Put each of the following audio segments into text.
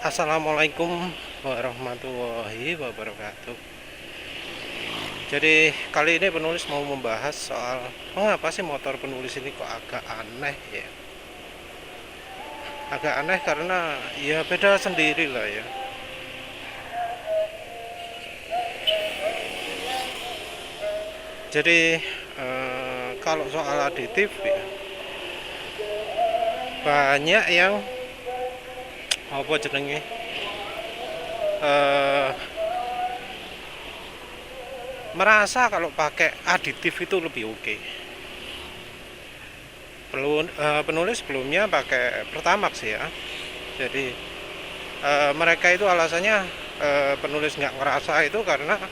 Assalamualaikum warahmatullahi wabarakatuh. Jadi kali ini penulis mau membahas soal mengapa sih motor penulis ini kok agak aneh ya. Agak aneh karena ya beda sendiri lah ya. Jadi kalau soal aditif ya, banyak yang apa jenenge eh, merasa kalau pakai aditif itu lebih oke. Penulis sebelumnya pakai Pertamax ya. Jadi mereka itu alasannya penulis nggak ngerasa itu karena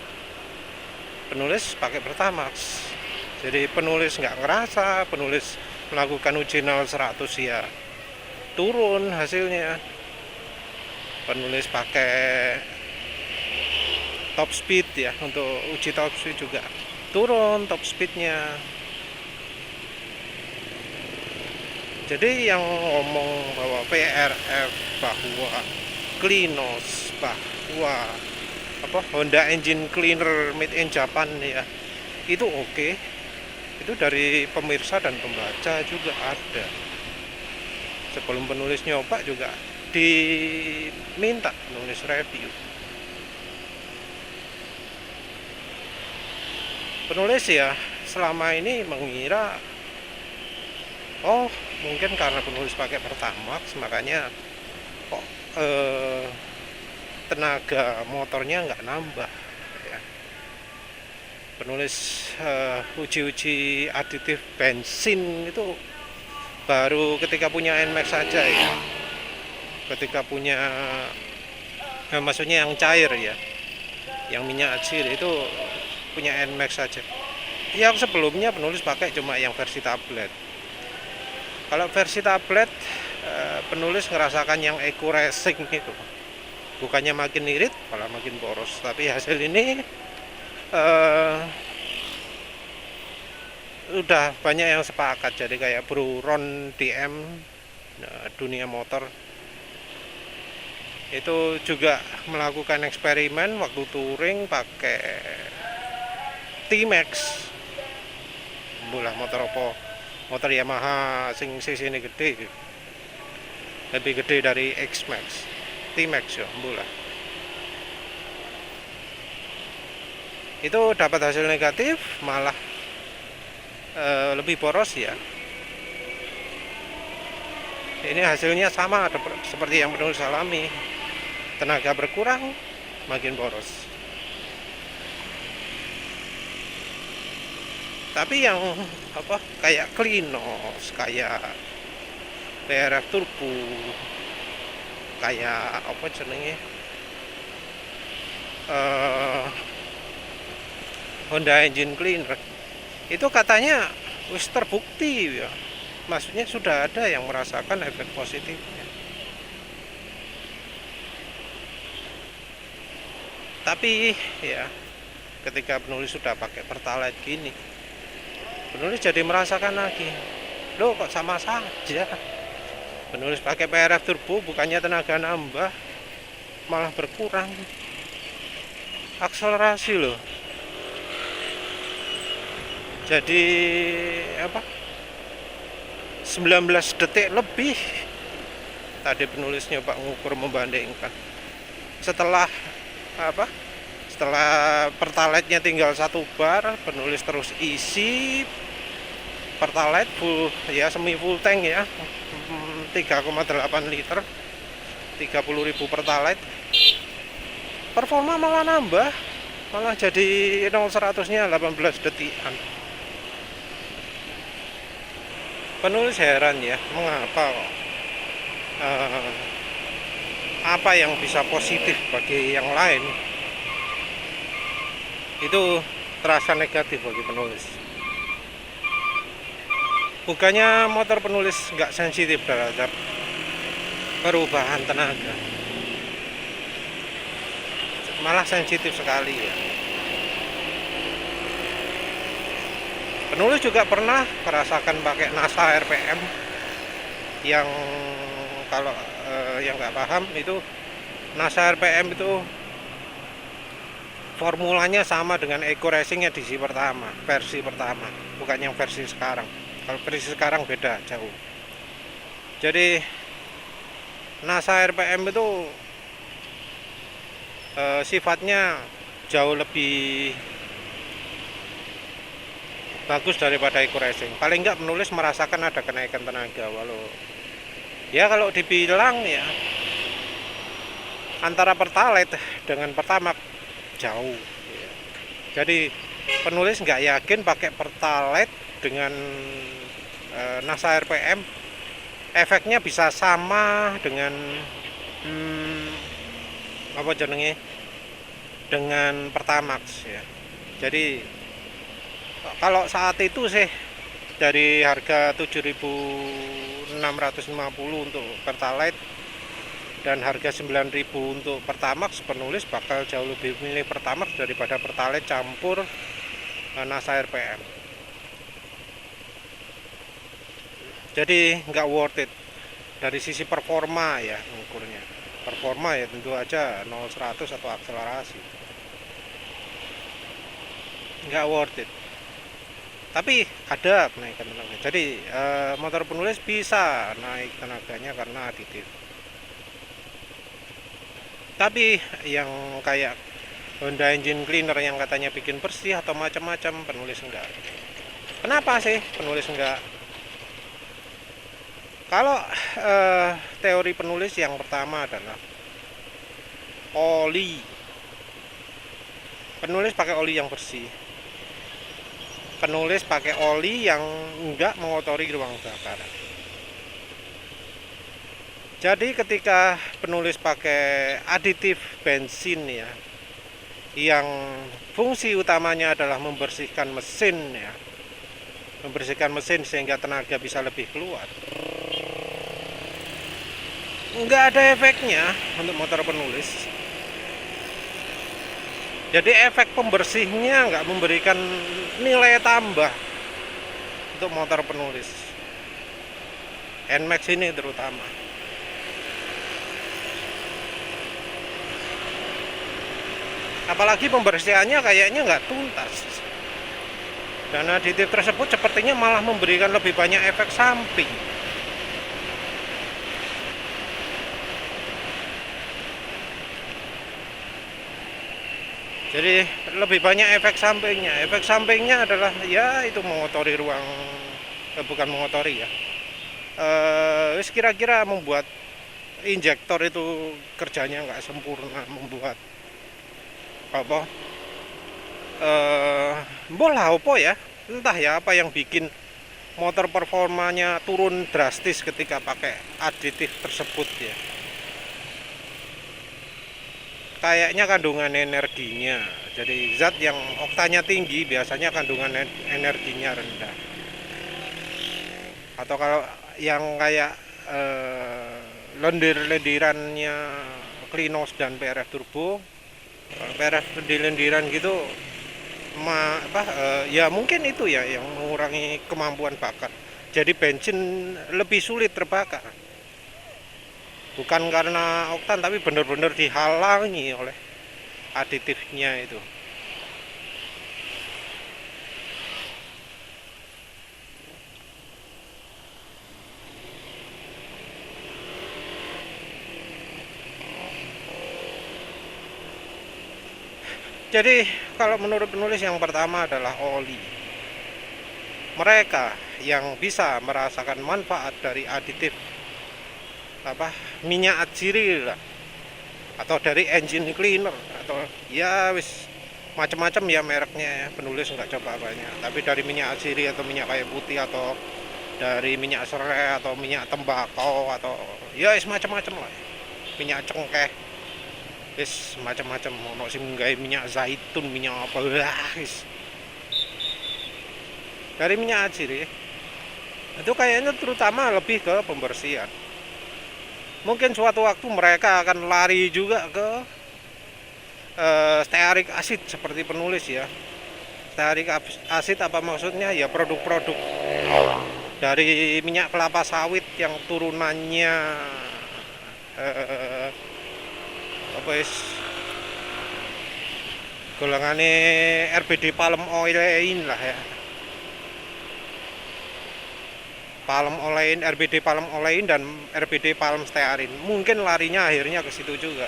penulis pakai Pertamax. Jadi penulis nggak ngerasa, penulis melakukan uji 0-100 ya turun hasilnya. Penulis pakai top speed ya, untuk uji top speed juga turun top speednya. Jadi yang ngomong bahwa PRF, bahwa Klinos, bahwa Honda Engine Cleaner made in Japan ya, itu oke. Itu dari pemirsa dan pembaca juga ada. Sebelum penulis nyoba juga diminta nulis review. Penulis ya selama ini mengira mungkin karena penulis pakai Pertamax makanya kok tenaga motornya nggak nambah ya. Penulis uji-uji aditif bensin itu baru ketika punya NMAX saja ya, ketika punya maksudnya yang cair ya, yang minyak atsir itu punya NMAX saja. Yang sebelumnya penulis pakai cuma yang versi tablet. Kalau versi tablet penulis ngerasakan yang Eco Racing itu, bukannya makin irit malah makin boros. Tapi hasil ini udah banyak yang sepakat. Jadi kayak Bro Ron DM dunia motor itu juga melakukan eksperimen waktu touring pakai T-Max. Bolah motor motor Yamaha sing cc ini gede, lebih gede dari X-Max, T-Max ya bolah. Itu dapat hasil negatif, malah lebih boros ya. Ini hasilnya sama seperti yang penulis alami, tenaga berkurang makin boros. Tapi yang kayak Klinos, kayak PRF Turbo, kayak Honda Engine Cleaner itu katanya wis terbukti ya, maksudnya sudah ada yang merasakan efek positifnya. Tapi ya ketika penulis sudah pakai Pertalite gini, penulis jadi merasakan lagi, loh kok sama saja. Penulis pakai PRF Turbo bukannya tenaga nambah, malah berkurang akselerasi loh. Jadi 19 detik lebih tadi penulis nyoba ngukur membandingkan. Setelah setelah Pertalite-nya tinggal 1 bar, penulis terus isi Pertalite full ya, semi full tank ya, 3,8 liter, 30.000 Pertalite, performa malah nambah, malah jadi 0-100-nya 18 detikan. Penulis heran ya, mengapa kok apa yang bisa positif bagi yang lain itu terasa negatif bagi penulis. Bukannya motor penulis nggak sensitif terhadap perubahan tenaga, malah sensitif sekali ya. Penulis juga pernah merasakan pakai NASA RPM yang kalau yang nggak paham itu NASA RPM itu formulanya sama dengan Eco Racing edisi pertama, versi pertama, bukan yang versi sekarang. Kalau versi sekarang beda jauh. Jadi NASA RPM itu sifatnya jauh lebih bagus daripada Eco Racing. Paling nggak penulis merasakan ada kenaikan tenaga, walau ya kalau dibilang ya antara Pertalite dengan Pertamax jauh. Jadi penulis nggak yakin pakai Pertalite dengan NASA RPM efeknya bisa sama dengan apa jenenge dengan Pertamax ya. Jadi kalau saat itu sih dari harga 7.650 untuk Pertalite dan harga 9.000 untuk Pertamax, penulis bakal jauh lebih milih Pertamax daripada Pertalite campur NASA RPM. Jadi nggak worth it dari sisi performa ya, ukurnya performa ya tentu aja 0-100 atau akselerasi nggak worth it, tapi ada kenaikan tenaga. Jadi motor penulis bisa naik tenaganya karena aditif. Tapi yang kayak Honda Engine Cleaner yang katanya bikin bersih atau macam-macam, penulis enggak. Kenapa sih penulis enggak? Kalau teori penulis yang pertama adalah oli. Penulis pakai oli yang bersih. Penulis pakai oli yang enggak mengotori ruang bakar. Jadi ketika penulis pakai aditif bensin ya, yang fungsi utamanya adalah membersihkan mesin ya, membersihkan mesin sehingga tenaga bisa lebih keluar, nggak ada efeknya untuk motor penulis. Jadi efek pembersihnya nggak memberikan nilai tambah untuk motor penulis NMAX ini terutama. Apalagi pembersihannya kayaknya nggak tuntas, dan aditif tersebut sepertinya malah memberikan lebih banyak efek samping. Jadi lebih banyak efek sampingnya. Efek sampingnya adalah ya itu mengotori ruang, bukan mengotori ya, kira-kira membuat injektor itu kerjanya nggak sempurna, membuat apa bola apa ya, entah ya apa yang bikin motor performanya turun drastis ketika pakai aditif tersebut ya. Kayaknya kandungan energinya. Jadi zat yang oktanya tinggi biasanya kandungan energinya rendah. Atau kalau yang kayak lendir-lendirannya Klinos dan PRF Turbo, PRF lendir-lendiran gitu, ya mungkin itu ya yang mengurangi kemampuan bakar. Jadi bensin lebih sulit terbakar. Bukan karena oktan, tapi benar-benar dihalangi oleh aditifnya itu. Jadi kalau menurut penulis yang pertama adalah oli. Mereka yang bisa merasakan manfaat dari aditif minyak atsiri lah, atau dari engine cleaner, atau ya wis macam-macam ya mereknya ya, penulis nggak coba banyak. Tapi dari minyak atsiri atau minyak kayu putih, atau dari minyak serai atau minyak tembakau, atau ya wis macam-macam lah, minyak cengkeh, wis macam-macam. Ono sing gawe minyak zaitun, minyak apa wis. Dari minyak atsiri itu kayaknya terutama lebih ke pembersihan. Mungkin suatu waktu mereka akan lari juga ke stearik asid seperti penulis ya. Stearik asid apa maksudnya? Ya produk-produk dari minyak kelapa sawit yang turunannya apa wis golongane RBD Palm Olein lah ya. Palm Olein, RBD Palm Olein dan RBD Palm Stearin. Mungkin larinya akhirnya ke situ juga.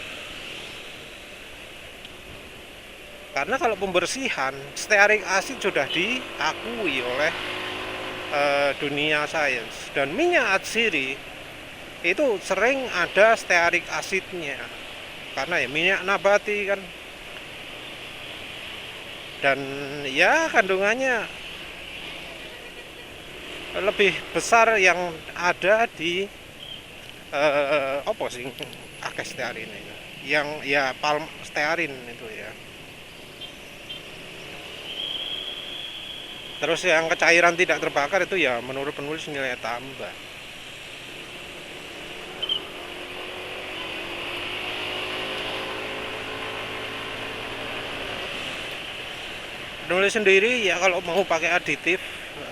Karena kalau pembersihan, stearik asid sudah diakui oleh dunia sains, dan minyak atsiri itu sering ada stearik asidnya karena ya minyak nabati kan, dan ya kandungannya lebih besar yang ada di apa sih akeh stearin itu yang ya palm stearin itu ya. Terus yang kecairan tidak terbakar itu ya menurut penulis nilai tambah. Penulis sendiri ya kalau mau pakai aditif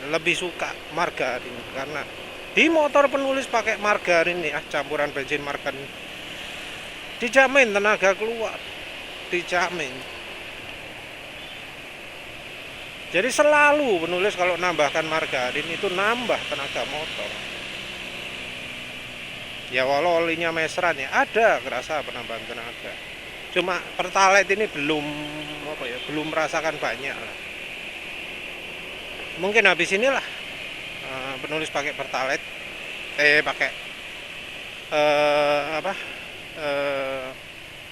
lebih suka margarin, karena di motor penulis pakai margarin ya, campuran bensin margarin, dijamin tenaga keluar, dijamin. Jadi selalu penulis kalau nambahkan margarin itu nambah tenaga motor. Ya walau olinya meseran ya ada kerasa penambahan tenaga. Cuma Pertalite ini belum merasakan banyak lah. Mungkin habis inilah penulis pakai Pertalite, pakai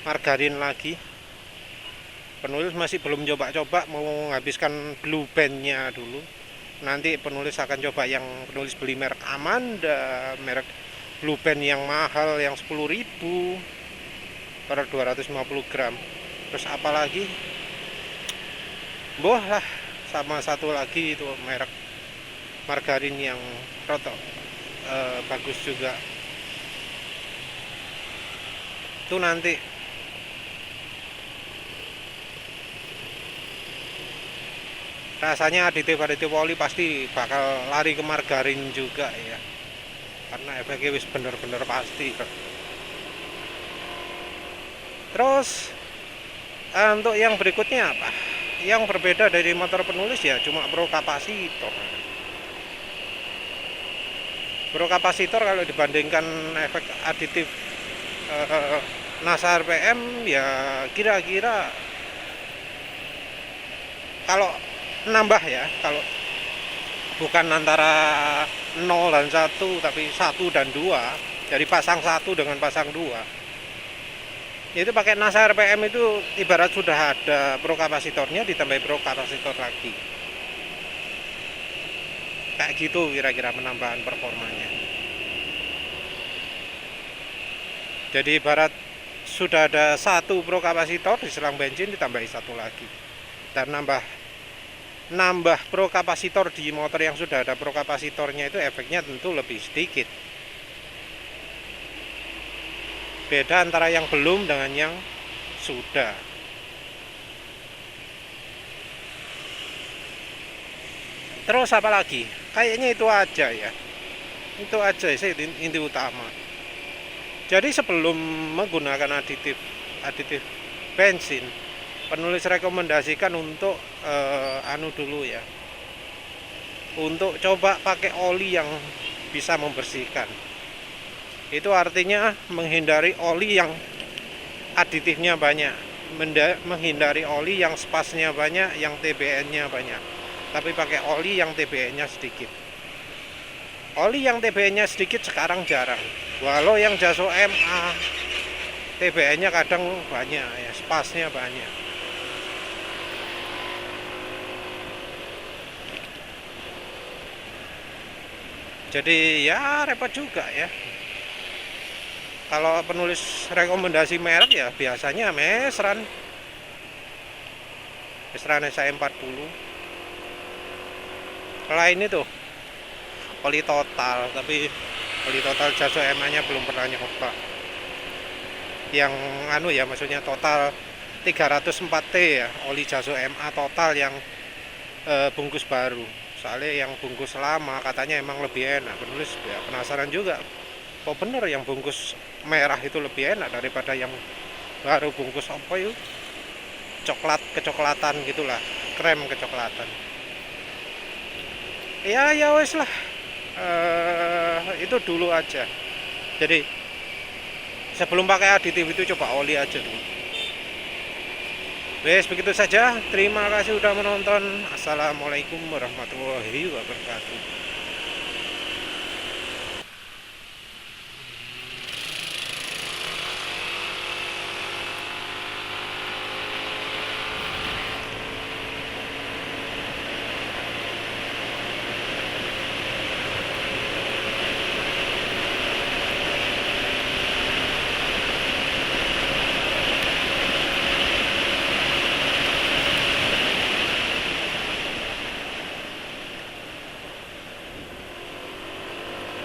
margarin lagi. Penulis masih belum coba-coba, mau menghabiskan blue bandnya dulu. Nanti penulis akan coba yang penulis beli merek Amanda, merek blue band yang mahal, yang 10.000 per 250 gram. Terus apalagi boh lah, sama satu lagi itu merek margarin yang rotok bagus juga. Itu nanti rasanya aditif oli pasti bakal lari ke margarin juga ya, karena efeknya wis bener-bener pasti. Terus untuk yang berikutnya apa yang berbeda dari motor penulis ya, cuma pro kapasitor. Pro kapasitor kalau dibandingkan efek aditif NASA RPM ya kira-kira kalau nambah ya, kalau bukan antara 0 dan 1 tapi 1 dan 2, jadi pasang 1 dengan pasang 2 itu pakai NASA RPM itu ibarat sudah ada pro kapasitornya ditambah pro kapasitor lagi, kayak gitu kira-kira penambahan performanya. Jadi ibarat sudah ada 1 pro kapasitor di selang bensin ditambahi 1 lagi, dan nambah pro kapasitor di motor yang sudah ada pro kapasitornya itu efeknya tentu lebih sedikit. Beda antara yang belum dengan yang sudah. Terus apa lagi? Kayaknya itu aja ya. Itu aja sih inti utama. Jadi sebelum menggunakan aditif bensin, penulis rekomendasikan untuk dulu ya, untuk coba pakai oli yang bisa membersihkan. Itu artinya menghindari oli yang aditifnya banyak, menghindari oli yang spasnya banyak, yang TBN-nya banyak, tapi pakai oli yang TBN-nya sedikit. Oli yang TBN-nya sedikit sekarang jarang, walau yang Jaso MA TBN-nya kadang banyak ya, spasnya banyak. Jadi ya repot juga ya. Kalau penulis rekomendasi merek ya biasanya Mesran SA40. Lain itu oli total, tapi oli total Jaso MA-nya belum pernah nyoba. Yang ya maksudnya total 304T ya, oli Jaso MA total yang bungkus baru. Soalnya yang bungkus lama katanya emang lebih enak. Penulis ya penasaran juga, kok bener yang bungkus merah itu lebih enak daripada yang baru bungkus apa yuk, coklat kecoklatan gitulah, krem kecoklatan. Ya wes lah. Itu dulu aja. Jadi sebelum pakai aditif itu coba oli aja dulu. Wes begitu saja. Terima kasih sudah menonton. Assalamualaikum warahmatullahi wabarakatuh.